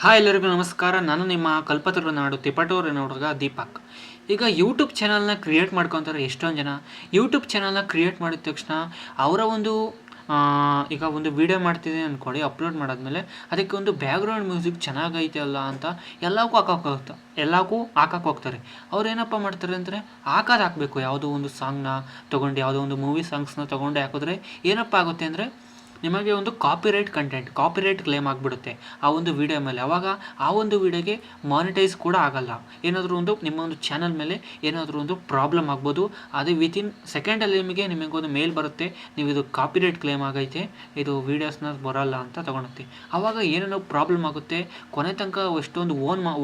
Hi ಎಲ್ಲರಿಗೂ ನಮಸ್ಕಾರ. ನಾನು ನಿಮ್ಮ ಕಲ್ಪತರು ನಾಡು ತಿಪಟೂರಿನ ಹುಡುಗ ದೀಪಕ್. ಈಗ ಯೂಟ್ಯೂಬ್ ಚಾನಲ್ನ ಕ್ರಿಯೇಟ್ ಮಾಡ್ಕೊತಾರೆ ಎಷ್ಟೊಂದು ಜನ. ಯೂಟ್ಯೂಬ್ ಚಾನಲ್ನ ಕ್ರಿಯೇಟ್ ಮಾಡಿದ ತಕ್ಷಣ ಅವರ ಒಂದು ಈಗ ಒಂದು ವೀಡಿಯೋ ಮಾಡ್ತಿದ್ದೀನಿ ಅಂದ್ಕೊಳ್ಳಿ, ಅಪ್ಲೋಡ್ ಮಾಡಾದ್ಮೇಲೆ ಅದಕ್ಕೆ ಒಂದು ಬ್ಯಾಕ್ಗ್ರೌಂಡ್ ಮ್ಯೂಸಿಕ್ ಚೆನ್ನಾಗೈತೆ ಅಲ್ಲ ಅಂತ ಎಲ್ಲಕ್ಕೂ ಹಾಕಕ್ಕೆ ಹೋಗ್ತಾರೆ. ಅವ್ರು ಏನಪ್ಪ ಮಾಡ್ತಾರೆ ಅಂದರೆ ಹಾಕಬೇಕು, ಯಾವುದೋ ಒಂದು ಸಾಂಗ್ನ ತೊಗೊಂಡು, ಯಾವುದೋ ಒಂದು ಮೂವಿ ಸಾಂಗ್ಸ್ನ ತೊಗೊಂಡು ಹಾಕಿದ್ರೆ ಏನಪ್ಪ ಆಗುತ್ತೆ ಅಂದರೆ ನಿಮಗೆ ಒಂದು ಕಾಪಿರೈಟ್ ಕ್ಲೇಮ್ ಆಗಿಬಿಡುತ್ತೆ ಆ ಒಂದು ವಿಡಿಯೋ ಮೇಲೆ. ಆವಾಗ ಆ ಒಂದು ವಿಡಿಯೋಗೆ ಮಾನಿಟೈಸ್ ಕೂಡ ಆಗಲ್ಲ. ಏನಾದರೂ ಒಂದು ನಿಮ್ಮ ಒಂದು ಚಾನಲ್ ಮೇಲೆ ಏನಾದರೂ ಒಂದು ಪ್ರಾಬ್ಲಮ್ ಆಗ್ಬೋದು. ಅದು ವಿತಿನ್ ಸೆಕೆಂಡಲ್ಲಿ ನಿಮಗೊಂದು ಮೇಲ್ ಬರುತ್ತೆ, ನೀವು ಇದು ಕಾಪಿರೈಟ್ ಕ್ಲೇಮ್ ಆಗೈತೆ, ಇದು ವೀಡಿಯೋಸ್ನ ಬರೋಲ್ಲ ಅಂತ ತೊಗೊಳುತ್ತೆ. ಆವಾಗ ಏನೇನೋ ಪ್ರಾಬ್ಲಮ್ ಆಗುತ್ತೆ. ಕೊನೆ ತನಕ ಎಷ್ಟೊಂದು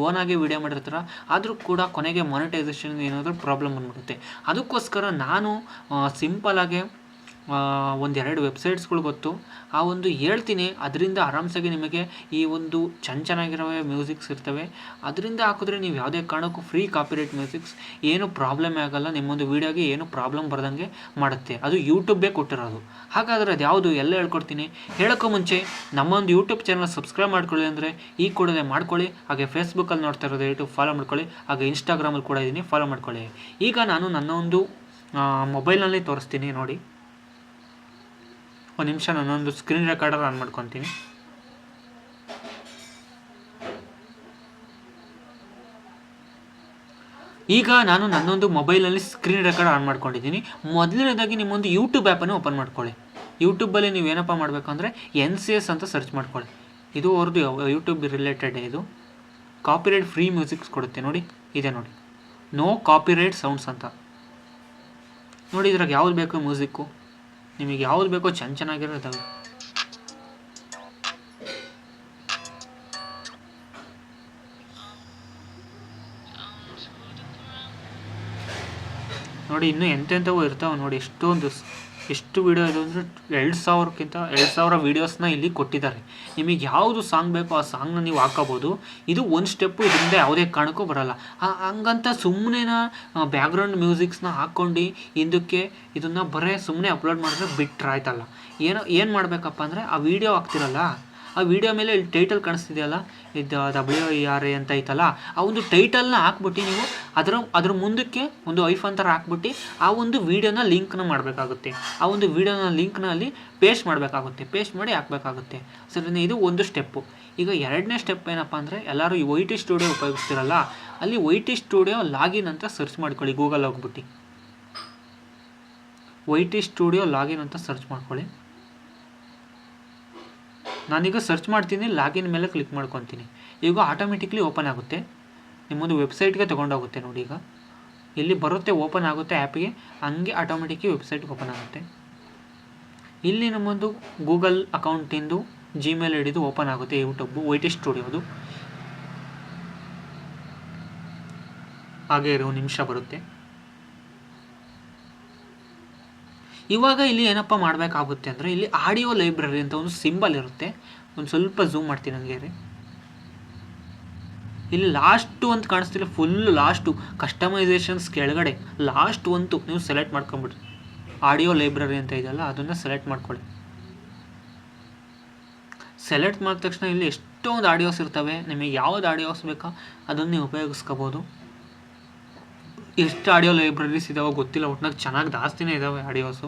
ಓನಾಗಿ ವೀಡಿಯೋ ಮಾಡಿರ್ತಾರೆ, ಆದರೂ ಕೂಡ ಕೊನೆಗೆ ಮಾನಿಟೈಸೇಷನ್ ಏನಾದರೂ ಪ್ರಾಬ್ಲಮ್ ಬಂದ್ಬಿಡುತ್ತೆ. ಅದಕ್ಕೋಸ್ಕರ ನಾನು ಸಿಂಪಲಾಗಿ ಒಂದೆರಡು ವೆಬ್ಸೈಟ್ಸ್ಗಳು ಗೊತ್ತು, ಆ ಒಂದು ಹೇಳ್ತೀನಿ. ಅದರಿಂದ ಆರಾಮ್ಸಾಗಿ ನಿಮಗೆ ಈ ಒಂದು ಚೆನ್ನಾಗಿರೋ ಮ್ಯೂಸಿಕ್ಸ್ ಇರ್ತವೆ, ಅದರಿಂದ ಹಾಕಿದ್ರೆ ನೀವು ಯಾವುದೇ ಕಾರಣಕ್ಕೂ ಫ್ರೀ ಕಾಪಿರೈಟ್ ಮ್ಯೂಸಿಕ್ಸ್, ಏನು ಪ್ರಾಬ್ಲಮೇ ಆಗಲ್ಲ. ನಿಮ್ಮೊಂದು ವೀಡಿಯೋಗೆ ಏನು ಪ್ರಾಬ್ಲಮ್ ಬರ್ದಂಗೆ ಮಾಡುತ್ತೆ. ಅದು ಯೂಟ್ಯೂಬೇ ಕೊಟ್ಟಿರೋದು. ಹಾಗಾದರೆ ಅದು ಯಾವುದು ಎಲ್ಲ ಹೇಳ್ಕೊಡ್ತೀನಿ. ಹೇಳೋಕ್ಕೂ ಮುಂಚೆ ನಮ್ಮೊಂದು ಯೂಟ್ಯೂಬ್ ಚಾನಲ್ ಸಬ್ಸ್ಕ್ರೈಬ್ ಮಾಡ್ಕೊಳ್ಳಿ ಅಂದರೆ ಈ ಕೂಡಲೇ ಮಾಡ್ಕೊಳ್ಳಿ. ಹಾಗೆ ಫೇಸ್ಬುಕ್ಕಲ್ಲಿ ನೋಡ್ತಾ ಇರೋದು ಯೂಟ್ಯೂಬ್ ಫಾಲೋ ಮಾಡ್ಕೊಳ್ಳಿ. ಹಾಗೆ ಇನ್ಸ್ಟಾಗ್ರಾಮಲ್ಲಿ ಕೂಡ ಇದ್ದೀನಿ, ಫಾಲೋ ಮಾಡ್ಕೊಳ್ಳಿ. ಈಗ ನಾನು ನನ್ನ ಒಂದು ಮೊಬೈಲ್ನಲ್ಲಿ ತೋರಿಸ್ತೀನಿ ನೋಡಿ. ಒಂದು ನಿಮಿಷ ನಾನೊಂದು ಸ್ಕ್ರೀನ್ ರೆಕಾರ್ಡರ್ ಆನ್ ಮಾಡ್ಕೊತೀನಿ. ಈಗ ನಾನು ನನ್ನೊಂದು ಮೊಬೈಲಲ್ಲಿ ಸ್ಕ್ರೀನ್ ರೆಕಾರ್ಡ್ ಆನ್ ಮಾಡ್ಕೊಂಡಿದ್ದೀನಿ. ಮೊದಲನೇದಾಗಿ ನಿಮ್ಮೊಂದು ಯೂಟ್ಯೂಬ್ ಆ್ಯಪನ್ನು ಓಪನ್ ಮಾಡ್ಕೊಳ್ಳಿ. ಯೂಟ್ಯೂಬಲ್ಲಿ ನೀವು ಏನಪ್ಪ ಮಾಡಬೇಕು ಅಂದರೆ NCS ಅಂತ ಸರ್ಚ್ ಮಾಡ್ಕೊಳ್ಳಿ. ಇದು ಅವ್ರದ್ದು ಯೂಟ್ಯೂಬ್ ರಿಲೇಟೆಡ್. ಇದು ಕಾಪಿರೈಟ್ ಫ್ರೀ ಮ್ಯೂಸಿಕ್ಸ್ ಕೊಡುತ್ತೆ ನೋಡಿ, ಇದೆ ನೋಡಿ, ನೋ ಕಾಪಿರೈಟ್ ಸೌಂಡ್ಸ್ ಅಂತ ನೋಡಿ. ಇದ್ರಾಗ ಯಾವ್ದು ಬೇಕು ಮ್ಯೂಸಿಕ್ಕು, ನಿಮಗೆ ಯಾವ್ದು ಬೇಕೋ ಚೆನ್ನಾಗಿರೋದಾವೆ. ನೋಡಿ, ಇನ್ನೂ ಎಂತೆಂಥವು ಇರ್ತಾವೆ ನೋಡಿ. ಎಷ್ಟು ವೀಡಿಯೋ ಇದೆ ಅಂದರೆ 2,000 ವೀಡಿಯೋಸ್ನ ಇಲ್ಲಿ ಕೊಟ್ಟಿದ್ದಾರೆ. ನಿಮಗೆ ಯಾವುದು ಸಾಂಗ್ ಬೇಕೋ ಆ ಸಾಂಗ್ನ ನೀವು ಹಾಕೋಬೋದು. ಇದು ಒಂದು ಸ್ಟೆಪ್ಪು ಇದರಿಂದ ಯಾವುದೇ ಕಾರಣಕ್ಕೂ ಬರೋಲ್ಲ. ಹಂಗಂತ ಸುಮ್ಮನೆನ ಬ್ಯಾಕ್ಗ್ರೌಂಡ್ ಮ್ಯೂಸಿಕ್ಸ್ನ ಹಾಕ್ಕೊಂಡು ಹಿಂದಕ್ಕೆ ಇದನ್ನು ಬರೀ ಸುಮ್ಮನೆ ಅಪ್ಲೋಡ್ ಮಾಡಿದ್ರೆ ಬಿಟ್ಟರೆ ಆಯ್ತಲ್ಲ. ಏನು ಮಾಡಬೇಕಪ್ಪ ಅಂದರೆ ಆ ವಿಡಿಯೋ ಹಾಕ್ತಿರಲ್ಲ, ಆ ವಿಡಿಯೋ ಮೇಲೆ ಇಲ್ಲಿ ಟೈಟಲ್ ಕಾಣಿಸ್ತಿದೆಯಲ್ಲ, ಇದು WIRA ಅಂತ ಐತಲ್ಲ, ಆ ಒಂದು ಟೈಟಲ್ನ ಹಾಕ್ಬಿಟ್ಟು ನೀವು ಅದ್ರ ಮುಂದಕ್ಕೆ ಒಂದು ಐಫೋನ್ ಥರ ಹಾಕ್ಬಿಟ್ಟು ಆ ಒಂದು ವೀಡಿಯೋನ ಲಿಂಕ್ನ ಮಾಡಬೇಕಾಗುತ್ತೆ. ಆ ಒಂದು ವೀಡಿಯೋನ ಲಿಂಕ್ನ ಅಲ್ಲಿ ಪೇಸ್ಟ್ ಮಾಡಬೇಕಾಗುತ್ತೆ, ಪೇಸ್ಟ್ ಮಾಡಿ ಹಾಕಬೇಕಾಗುತ್ತೆ. ಸರಿ, ಇದು ಒಂದು ಸ್ಟೆಪ್ಪು. ಈಗ ಎರಡನೇ ಸ್ಟೆಪ್ ಏನಪ್ಪ ಅಂದರೆ, ಎಲ್ಲರೂ ಈ YT ಸ್ಟುಡಿಯೋ ಉಪಯೋಗಿಸ್ತಿರಲ್ಲ, ಅಲ್ಲಿ YT ಸ್ಟುಡಿಯೋ ಲಾಗಿನ್ ಅಂತ ಸರ್ಚ್ ಮಾಡ್ಕೊಳ್ಳಿ. ಗೂಗಲ್ ಹೋಗ್ಬಿಟ್ಟು YT ಸ್ಟುಡಿಯೋ ಲಾಗಿನ್ ಅಂತ ಸರ್ಚ್ ಮಾಡ್ಕೊಳ್ಳಿ. ನಾನೀಗ ಸರ್ಚ್ ಮಾಡ್ತೀನಿ, ಲಾಗಿನ್ ಮೇಲೆ ಕ್ಲಿಕ್ ಮಾಡ್ಕೊತೀನಿ. ಈಗ ಆಟೋಮೆಟಿಕ್ಲಿ ಓಪನ್ ಆಗುತ್ತೆ, ನಿಮ್ಮೊಂದು ವೆಬ್ಸೈಟ್ಗೆ ತೊಗೊಂಡೋಗುತ್ತೆ ನೋಡಿ. ಈಗ ಇಲ್ಲಿ ಬರುತ್ತೆ, ಓಪನ್ ಆಗುತ್ತೆ ಆ್ಯಪಿಗೆ, ಹಂಗೆ ಆಟೋಮೆಟಿಕ್ಲಿ ವೆಬ್ಸೈಟ್ಗೆ ಓಪನ್ ಆಗುತ್ತೆ. ಇಲ್ಲಿ ನಮ್ಮೊಂದು ಗೂಗಲ್ ಅಕೌಂಟಿಂದು Gmail ಹಿಡಿದು ಓಪನ್ ಆಗುತ್ತೆ ಯೂಟ್ಯೂಬ್ YT ಸ್ಟುಡಿಯೋದು. ಹಾಗೆ ಇರೋ ನಿಮಿಷ ಬರುತ್ತೆ. ಇವಾಗ ಇಲ್ಲಿ ಏನಪ್ಪ ಮಾಡಬೇಕಾಗುತ್ತೆ ಅಂದರೆ, ಇಲ್ಲಿ ಆಡಿಯೋ ಲೈಬ್ರರಿ ಅಂತ ಒಂದು ಸಿಂಬಲ್ ಇರುತ್ತೆ. ಒಂದು ಸ್ವಲ್ಪ ಝೂಮ್ ಮಾಡ್ತೀನಿ ಹಂಗೆ ರೀ. ಇಲ್ಲಿ ಲಾಸ್ಟು ಅಂತ ಕಾಣಿಸ್ತಿಲ್ಲ, ಫುಲ್ ಲಾಸ್ಟು ಕಸ್ಟಮೈಸೇಷನ್ಸ್ ಕೆಳಗಡೆ ಲಾಸ್ಟ್ ಒಂದು ನೀವು ಸೆಲೆಕ್ಟ್ ಮಾಡ್ಕೊಂಬಿಡ್ರಿ. ಆಡಿಯೋ ಲೈಬ್ರರಿ ಅಂತ ಇದೆಯಲ್ಲ, ಅದನ್ನು ಸೆಲೆಕ್ಟ್ ಮಾಡ್ಕೊಳ್ಳಿ. ಸೆಲೆಕ್ಟ್ ಮಾಡಿದ ತಕ್ಷಣ ಇಲ್ಲಿ ಎಷ್ಟೊಂದು ಆಡಿಯೋಸ್ ಇರ್ತವೆ. ನಿಮಗೆ ಯಾವ್ದು ಆಡಿಯೋಸ್ ಬೇಕೋ ಅದನ್ನು ನೀವು ಉಪಯೋಗಿಸ್ಕೋಬೋದು. ಎಷ್ಟು ಆಡಿಯೋ ಲೈಬ್ರರೀಸ್ ಇದಾವೆ ಗೊತ್ತಿಲ್ಲ, ಒಟ್ನಾಗ ಚೆನ್ನಾಗಿ ಜಾಸ್ತಿನೇ ಇದ್ದಾವೆ ಆಡಿಯೋಸು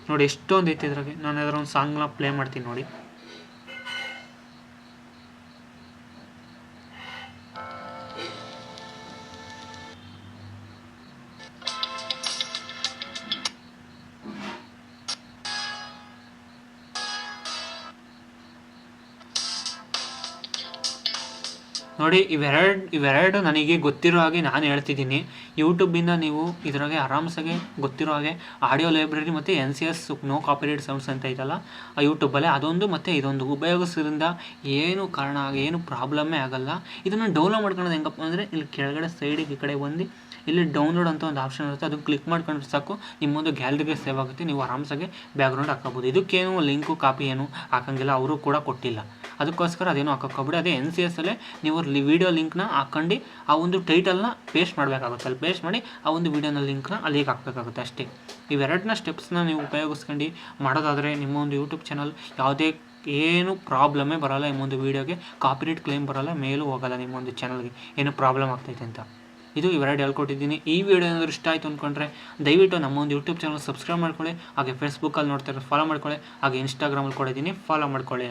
ನೋಡಿ. ಎಷ್ಟೊಂದು ಐತೆ ಇದ್ರಾಗೆ. ನಾನು ಅದರ ಒಂದು ಸಾಂಗ್ನ ಪ್ಲೇ ಮಾಡ್ತೀನಿ ನೋಡಿ. ನೋಡಿ, ಇವೆರಡು ನನಗೆ ಗೊತ್ತಿರೋ ಹಾಗೆ ನಾನು ಹೇಳ್ತಿದ್ದೀನಿ. ಯೂಟ್ಯೂಬಿಂದ ನೀವು ಇದ್ರಾಗೆ ಆರಾಮ್ಸಾಗೆ ಗೊತ್ತಿರೋ ಹಾಗೆ ಆಡಿಯೋ ಲೈಬ್ರರಿ ಮತ್ತು NCS ನೋ ಕಾಪಿರೈಟ್ ಸೌಂಡ್ಸ್ ಅಂತ ಐತಲ್ಲ ಆ ಯೂಟ್ಯೂಬಲ್ಲಿ, ಅದೊಂದು ಮತ್ತು ಇದೊಂದು ಉಪಯೋಗಿಸೋದ್ರಿಂದ ಏನು ಪ್ರಾಬ್ಲಮ್ಮೇ ಆಗಲ್ಲ. ಇದನ್ನು ಡೌನ್ಲೋಡ್ ಮಾಡ್ಕೊಳ್ಳೋದು ಹೆಂಗಪ್ಪ ಅಂದರೆ, ಇಲ್ಲಿ ಕೆಳಗಡೆ ಸೈಡಿಗೆ ಈ ಕಡೆ ಬಂದು ಇಲ್ಲಿ ಡೌನ್ಲೋಡ್ ಅಂತ ಒಂದು ಆಪ್ಷನ್ ಇರುತ್ತೆ, ಅದನ್ನು ಕ್ಲಿಕ್ ಮಾಡ್ಕೊಂಡ್ರೆ ಸಾಕು, ನಿಮ್ಮೊಂದು ಗ್ಯಾಲರಿಗೆ ಸೇವ್ ಆಗುತ್ತೆ. ನೀವು ಆರಾಮ್ಸಾಗೆ ಬ್ಯಾಕ್ಗ್ರೌಂಡ್ ಹಾಕೋಬೋದು. ಇದಕ್ಕೇನು ಲಿಂಕು ಕಾಪಿ ಏನು ಹಾಕೋಂಗಿಲ್ಲ, ಅವರು ಕೂಡ ಕೊಟ್ಟಿಲ್ಲ. ಅದಕ್ಕೋಸ್ಕರ ಅದೇನು ಹಾಕೋಕ್ಕೋಗ್ಬಿಡಿ. ಅದೇ NCS ಅಲ್ಲೇ ನೀವು ವಿಡಿಯೋ ಲಿಂಕ್ನ ಹಾಕ್ಕೊಂಡು ಆ ಒಂದು ಟೈಟಲ್ನ ಪೇಸ್ಟ್ ಮಾಡಬೇಕಾಗುತ್ತೆ. ಅಲ್ಲಿ ಪೇಸ್ಟ್ ಮಾಡಿ ಆ ಒಂದು ವೀಡಿಯೋನ ಲಿಂಕ್ನ ಅಲ್ಲಿಗೆ ಹಾಕಬೇಕಾಗುತ್ತೆ ಅಷ್ಟೇ. ಇವೆರಡನ್ನ ಸ್ಟೆಪ್ಸ್ನ ನೀವು ಉಪಯೋಗಿಸ್ಕೊಂಡು ಮಾಡೋದಾದರೆ ನಿಮ್ಮ ಒಂದು ಯೂಟ್ಯೂಬ್ ಚಾನಲ್ ಯಾವುದೇ ಏನು ಪ್ರಾಬ್ಲಮ್ಮೇ ಬರೋಲ್ಲ, ನಿಮ್ಮೊಂದು ವೀಡಿಯೋಗೆ ಕಾಪಿರೈಟ್ ಕ್ಲೇಮ್ ಬರೋಲ್ಲ, ಮೇಲೂ ಹೋಗಲ್ಲ ನಿಮ್ಮೊಂದು ಚಾನಲ್ಗೆ ಏನು ಪ್ರಾಬ್ಲಮ್ ಆಗ್ತೈತೆ ಅಂತ. ಇದು ಇವೆರಡು ಹೇಳ್ಕೊಟ್ಟಿದ್ದೀನಿ. ಈ ವಿಡಿಯೋ ಏನಾದರೂ ಇಷ್ಟ ಆಯಿತು ಅಂದ್ಕೊಂಡ್ರೆ ದಯವಿಟ್ಟು ನಮ್ಮೊಂದು ಯೂಟ್ಯೂಬ್ ಚಾನಲ್ ಸಬ್ಸ್ಕ್ರೈಬ್ ಮಾಡ್ಕೊಳ್ಳಿ, ಹಾಗೆ ಫೇಸ್ಬುಕ್ಕಲ್ಲಿ ನೋಡ್ತಾರೆ ಫಾಲೋ ಮಾಡ್ಕೊಳ್ಳಿ, ಹಾಗೆ ಇನ್ಸ್ಟಾಗ್ರಾಮಲ್ಲಿ ಕೂಡ ಇದ್ದೀನಿ, ಫಾಲೋ ಮಾಡ್ಕೊಳ್ಳಿ.